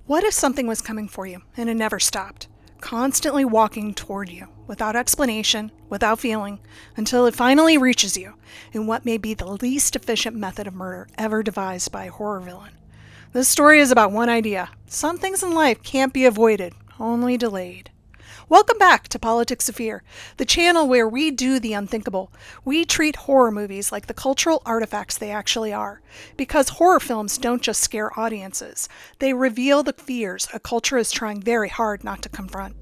What if something was coming for you and it never stopped, constantly walking toward you, without explanation, without feeling, until it finally reaches you in what may be the least efficient method of murder ever devised by a horror villain? This story is about one idea. Some things in life can't be avoided, only delayed. Welcome back to Politics of Fear, the channel where we do the unthinkable. We treat horror movies like the cultural artifacts they actually are, because horror films don't just scare audiences. They reveal the fears a culture is trying very hard not to confront.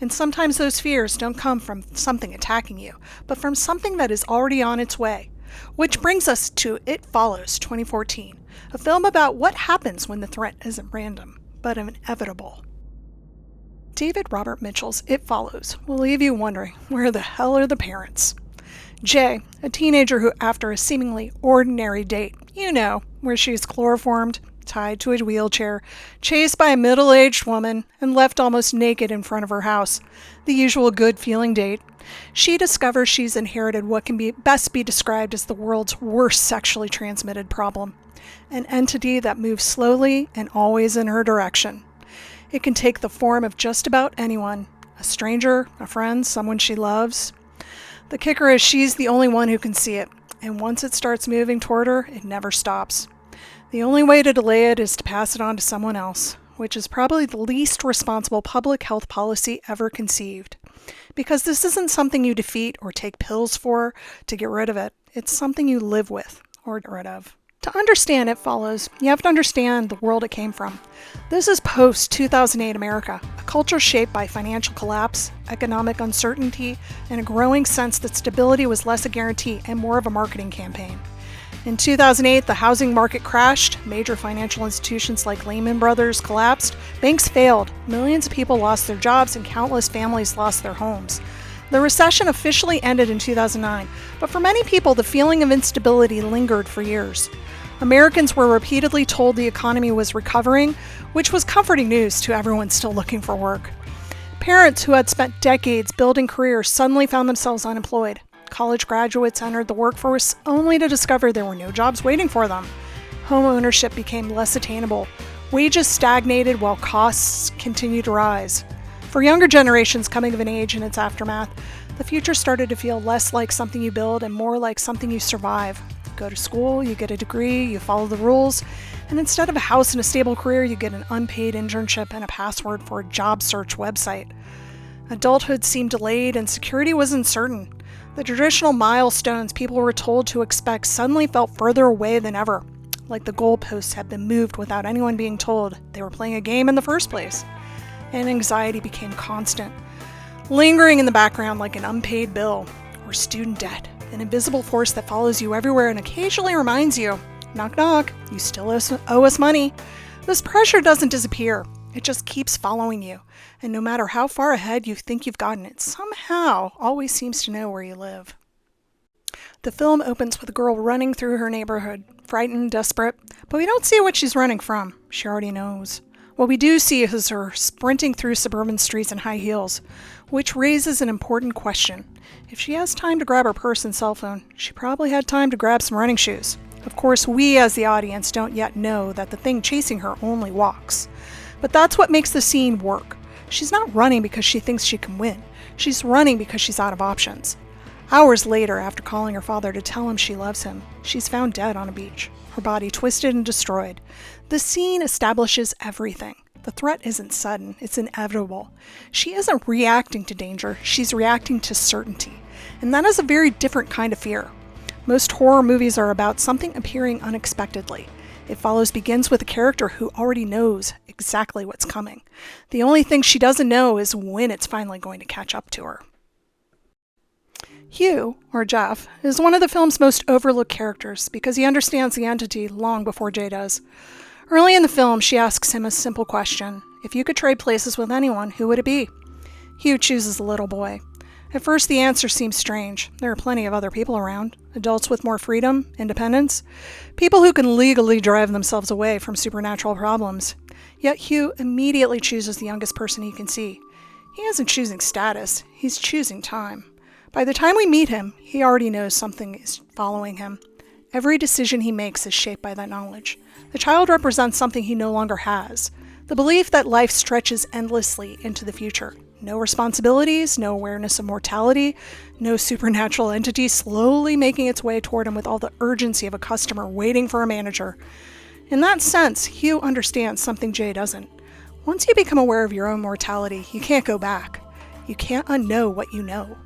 And sometimes those fears don't come from something attacking you, but from something that is already on its way. Which brings us to It Follows 2014, a film about what happens when the threat isn't random, but inevitable. David Robert Mitchell's It Follows will leave you wondering, where the hell are the parents? Jay, a teenager who, after a seemingly ordinary date, where she's chloroformed, tied to a wheelchair, chased by a middle-aged woman, and left almost naked in front of her house, the usual good-feeling date, she discovers she's inherited what can best be described as the world's worst sexually transmitted problem, an entity that moves slowly and always in her direction. It can take the form of just about anyone, a stranger, a friend, someone she loves. The kicker is she's the only one who can see it, and once it starts moving toward her, it never stops. The only way to delay it is to pass it on to someone else, which is probably the least responsible public health policy ever conceived. Because this isn't something you defeat or take pills for to get rid of it. It's something you live with or get rid of. To understand It Follows, you have to understand the world it came from. This is post-2008 America, a culture shaped by financial collapse, economic uncertainty, and a growing sense that stability was less a guarantee and more of a marketing campaign. In 2008, the housing market crashed, major financial institutions like Lehman Brothers collapsed, banks failed, millions of people lost their jobs, and countless families lost their homes. The recession officially ended in 2009, but for many people, the feeling of instability lingered for years. Americans were repeatedly told the economy was recovering, which was comforting news to everyone still looking for work. Parents who had spent decades building careers suddenly found themselves unemployed. College graduates entered the workforce only to discover there were no jobs waiting for them. Home ownership became less attainable. Wages stagnated while costs continued to rise. For younger generations coming of an age in its aftermath, the future started to feel less like something you build and more like something you survive. You go to school, you get a degree, you follow the rules, and instead of a house and a stable career, you get an unpaid internship and a password for a job search website. Adulthood seemed delayed and security was uncertain. The traditional milestones people were told to expect suddenly felt further away than ever, like the goalposts had been moved without anyone being told they were playing a game in the first place. And anxiety became constant, lingering in the background like an unpaid bill or student debt, an invisible force that follows you everywhere and occasionally reminds you, knock knock, you still owe us money. This pressure doesn't disappear, it just keeps following you, and no matter how far ahead you think you've gotten, it somehow always seems to know where you live. The film opens with a girl running through her neighborhood, frightened, desperate, but we don't see what she's running from. She already knows. What we do see is her sprinting through suburban streets in high heels, which raises an important question. If she has time to grab her purse and cell phone, she probably had time to grab some running shoes. Of course, we as the audience don't yet know that the thing chasing her only walks. But that's what makes the scene work. She's not running because she thinks she can win. She's running because she's out of options. Hours later, after calling her father to tell him she loves him, she's found dead on a beach, her body twisted and destroyed. The scene establishes everything. The threat isn't sudden, it's inevitable. She isn't reacting to danger, she's reacting to certainty. And that is a very different kind of fear. Most horror movies are about something appearing unexpectedly. It Follows begins with a character who already knows exactly what's coming. The only thing she doesn't know is when it's finally going to catch up to her. Hugh, or Jeff, is one of the film's most overlooked characters because he understands the entity long before Jay does. Early in the film, she asks him a simple question. If you could trade places with anyone, who would it be? Hugh chooses the little boy. At first, the answer seems strange. There are plenty of other people around. Adults with more freedom, independence. People who can legally drive themselves away from supernatural problems. Yet Hugh immediately chooses the youngest person he can see. He isn't choosing status, he's choosing time. By the time we meet him, he already knows something is following him. Every decision he makes is shaped by that knowledge. The child represents something he no longer has. The belief that life stretches endlessly into the future. No responsibilities, no awareness of mortality, no supernatural entity slowly making its way toward him with all the urgency of a customer waiting for a manager. In that sense, Hugh understands something Jay doesn't. Once you become aware of your own mortality, you can't go back. You can't unknow what you know.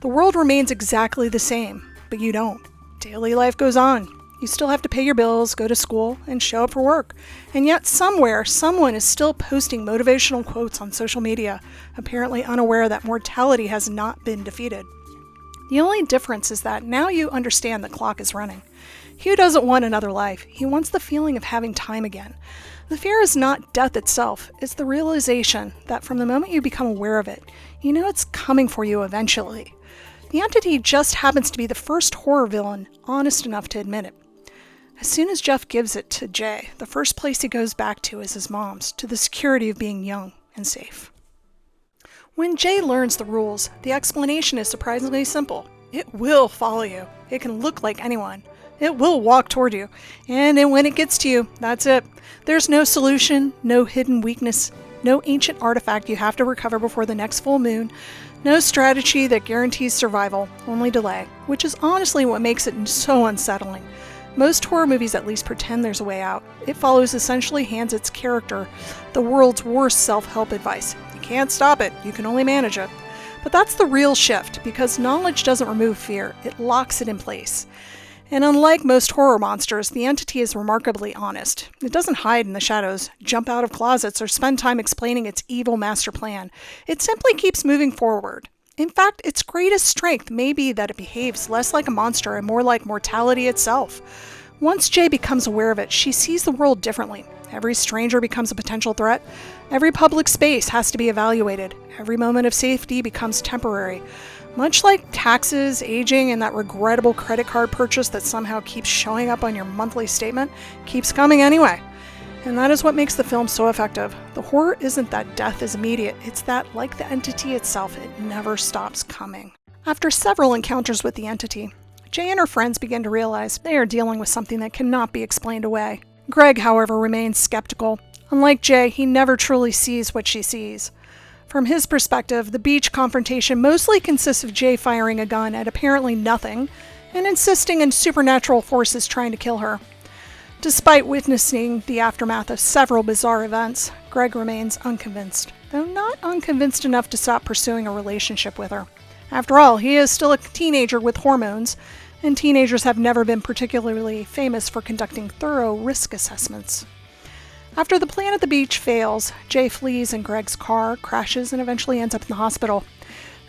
The world remains exactly the same, but you don't. Daily life goes on. You still have to pay your bills, go to school, and show up for work. And yet somewhere, someone is still posting motivational quotes on social media, apparently unaware that mortality has not been defeated. The only difference is that now you understand the clock is running. Hugh doesn't want another life. He wants the feeling of having time again. The fear is not death itself. It's the realization that from the moment you become aware of it, you know it's coming for you eventually. The entity just happens to be the first horror villain honest enough to admit it. As soon as Jeff gives it to Jay, the first place he goes back to is his mom's, to the security of being young and safe. When Jay learns the rules, the explanation is surprisingly simple. It will follow you. It can look like anyone. It will walk toward you. And then when it gets to you, that's it. There's no solution, no hidden weakness, no ancient artifact you have to recover before the next full moon, no strategy that guarantees survival, only delay, which is honestly what makes it so unsettling. Most horror movies at least pretend there's a way out. It follows essentially hands its character the world's worst self-help advice. You can't stop it, you can only manage it. But that's the real shift, because knowledge doesn't remove fear, it locks it in place. And unlike most horror monsters, the entity is remarkably honest. It doesn't hide in the shadows, jump out of closets, or spend time explaining its evil master plan. It simply keeps moving forward. In fact, its greatest strength may be that it behaves less like a monster and more like mortality itself. Once Jay becomes aware of it, she sees the world differently. Every stranger becomes a potential threat. Every public space has to be evaluated. Every moment of safety becomes temporary. Much like taxes, aging, and that regrettable credit card purchase that somehow keeps showing up on your monthly statement, keeps coming anyway. And that is what makes the film so effective. The horror isn't that death is immediate, it's that, like the entity itself, it never stops coming. After several encounters with the entity, Jay and her friends begin to realize they are dealing with something that cannot be explained away. Greg, however, remains skeptical. Unlike Jay, he never truly sees what she sees. From his perspective, the beach confrontation mostly consists of Jay firing a gun at apparently nothing and insisting on supernatural forces trying to kill her. Despite witnessing the aftermath of several bizarre events, Greg remains unconvinced, though not unconvinced enough to stop pursuing a relationship with her. After all, he is still a teenager with hormones, and teenagers have never been particularly famous for conducting thorough risk assessments. After the plan at the beach fails, Jay flees in Greg's car, crashes, and eventually ends up in the hospital.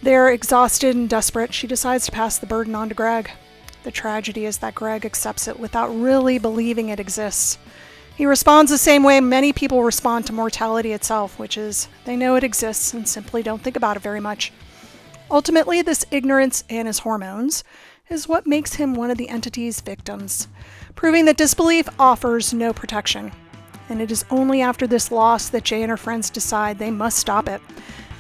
There, exhausted and desperate, she decides to pass the burden on to Greg. The tragedy is that Greg accepts it without really believing it exists. He responds the same way many people respond to mortality itself, which is they know it exists and simply don't think about it very much. Ultimately, this ignorance and his hormones is what makes him one of the entity's victims, proving that disbelief offers no protection. And it is only after this loss that Jay and her friends decide they must stop it.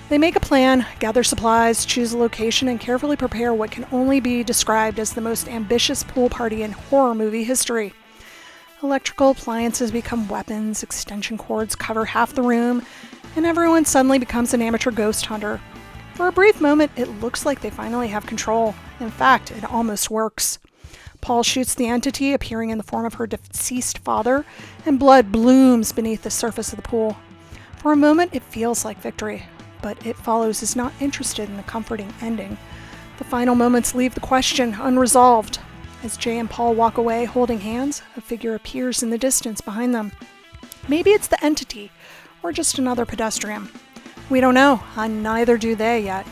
They make a plan, gather supplies, choose a location, and carefully prepare what can only be described as the most ambitious pool party in horror movie history. Electrical appliances become weapons, extension cords cover half the room, and everyone suddenly becomes an amateur ghost hunter. For a brief moment, it looks like they finally have control. In fact, it almost works. Paul shoots the entity, appearing in the form of her deceased father, and blood blooms beneath the surface of the pool. For a moment, it feels like victory, but It Follows is not interested in the comforting ending. The final moments leave the question unresolved. As Jay and Paul walk away holding hands, a figure appears in the distance behind them. Maybe it's the entity, or just another pedestrian. We don't know, and neither do they yet.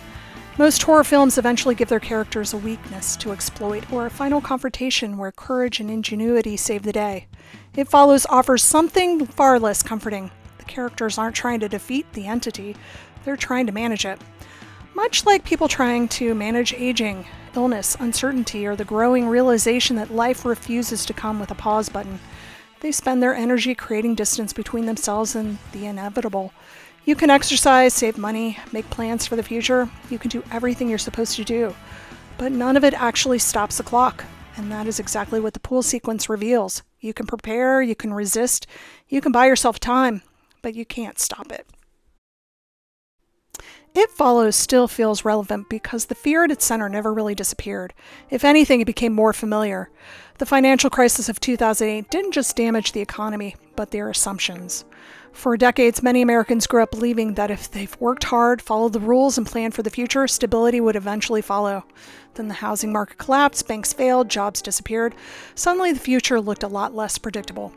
Most horror films eventually give their characters a weakness to exploit or a final confrontation where courage and ingenuity save the day. It Follows offers something far less comforting. The characters aren't trying to defeat the entity, they're trying to manage it. Much like people trying to manage aging, illness, uncertainty, or the growing realization that life refuses to come with a pause button. They spend their energy creating distance between themselves and the inevitable. You can exercise, save money, make plans for the future. You can do everything you're supposed to do. But none of it actually stops the clock. And that is exactly what the pool sequence reveals. You can prepare, you can resist, you can buy yourself time. but you can't stop it. It Follows still feels relevant because the fear at its center never really disappeared. If anything, it became more familiar. The financial crisis of 2008 didn't just damage the economy, but their assumptions. For decades, many Americans grew up believing that if they've worked hard, followed the rules, and planned for the future, stability would eventually follow. Then the housing market collapsed, banks failed, jobs disappeared. Suddenly, the future looked a lot less predictable.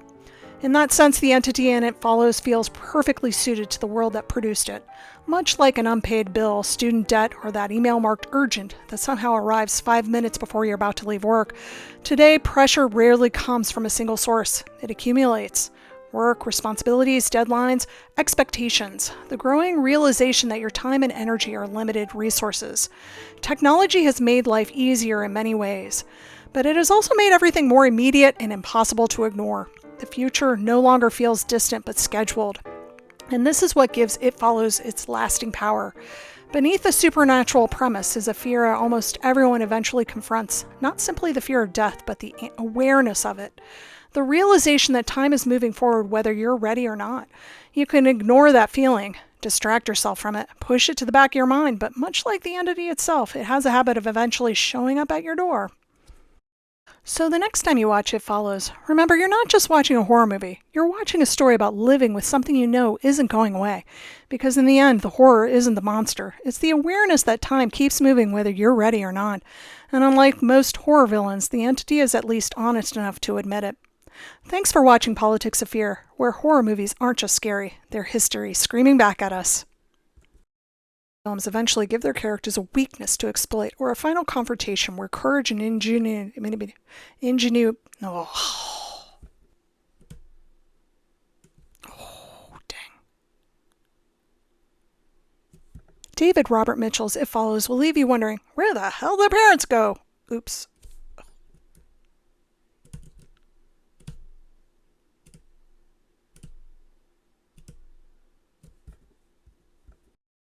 In that sense, the entity in It Follows feels perfectly suited to the world that produced it. Much like an unpaid bill, student debt, or that email marked urgent that somehow arrives 5 minutes before you're about to leave work, today pressure rarely comes from a single source. It accumulates. Work, responsibilities, deadlines, expectations, the growing realization that your time and energy are limited resources. Technology has made life easier in many ways, but it has also made everything more immediate and impossible to ignore. The future no longer feels distant but scheduled. And this is what gives It Follows its lasting power. Beneath the supernatural premise is a fear almost everyone eventually confronts, not simply the fear of death, but the awareness of it. The realization that time is moving forward whether you're ready or not. You can ignore that feeling, distract yourself from it, push it to the back of your mind, but much like the entity itself, it has a habit of eventually showing up at your door. So the next time you watch It Follows, remember you're not just watching a horror movie. You're watching a story about living with something you know isn't going away. Because in the end, the horror isn't the monster. It's the awareness that time keeps moving whether you're ready or not. And unlike most horror villains, the entity is at least honest enough to admit it. Thanks for watching Politics of Fear, where horror movies aren't just scary, they're history screaming back at us. Films eventually give their characters a weakness to exploit or a final confrontation where courage and ingenuity. David Robert Mitchell's It Follows will leave you wondering, where the hell did their parents go? Oops.